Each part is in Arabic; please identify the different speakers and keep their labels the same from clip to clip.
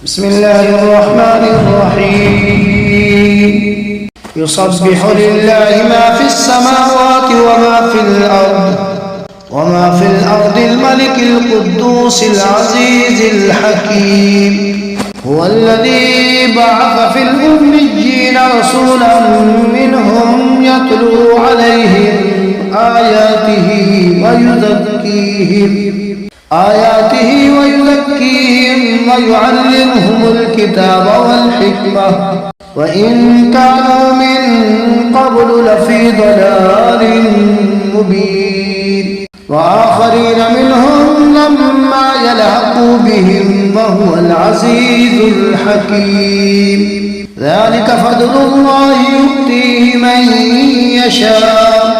Speaker 1: بسم الله الرحمن الرحيم يسبح لله ما في السماوات وما في الأرض الملك القدوس العزيز الحكيم هو الذي بعث في الأميين رسولا منهم يتلو عليهم آياته ويزكيهم ويعلمهم الكتاب والحكمة وإن كانوا من قبل لفي ضلال مبين وآخرين منهم لما يلحقوا بهم وهو العزيز الحكيم ذلك فضل الله يؤتيه من يشاء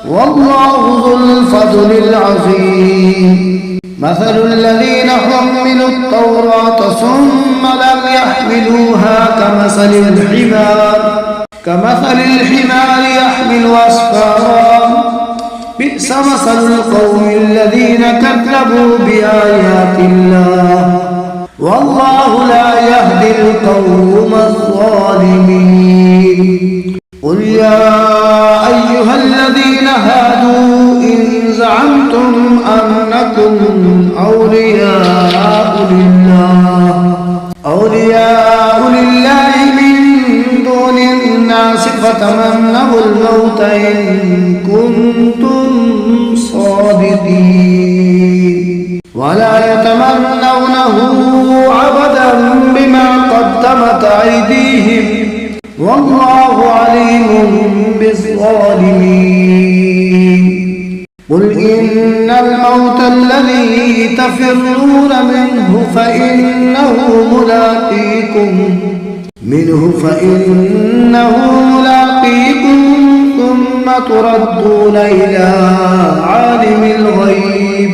Speaker 1: والله ذو الفضل العظيم مثل الذين حملوا التوراة ثم لم يحملوها كمثل الحمار يحمل أسفارا بئس مثل القوم الذين كذبوا بآيات الله والله لا يهدي القوم الظالمين قل يا أيها الذين هادوا إن زعمتم أنكم أولياء لله من دون الناس فتمنوا الموت إن كنتم صادقين ولا يتمنونه أبدا بما قدمت أيديهم والله عليم بالظالمين قل إن الموت الذي تفرون منه فإنه ملاقيكم ثم تردون إلى عالم الغيب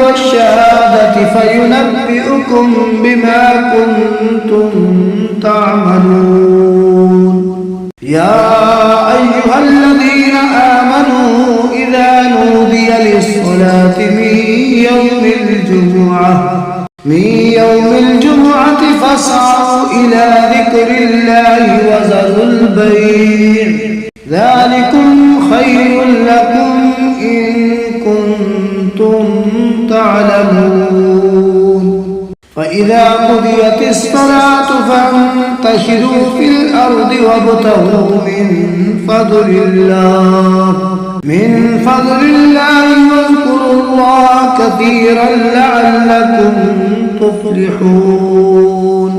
Speaker 1: والشهادة فينبئكم بما كنتم تعملون يا أيها الذين آمنوا إذا نودي للصلاة من يوم الجمعة فاسعوا إلى ذكر الله وذروا البيع ذلكم خير لكم إن كنتم تعلمون فإذا قضيت الصلاة فانتشروا في الأرض وابتغوا من فضل الله واذكروا الله كثيرا لعلكم تفلحون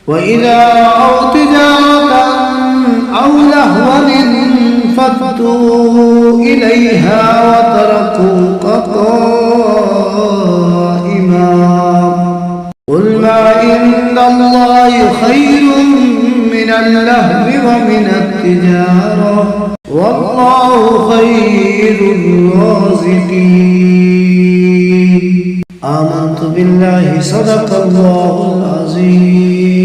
Speaker 1: وإذا رأوا تجارة أو لهوا انفضوا إليها وتركوك قائما قل ما عند الله خير من اللهو ومن التجارة والله خير الرازقين آمنت بالله صدق الله العظيم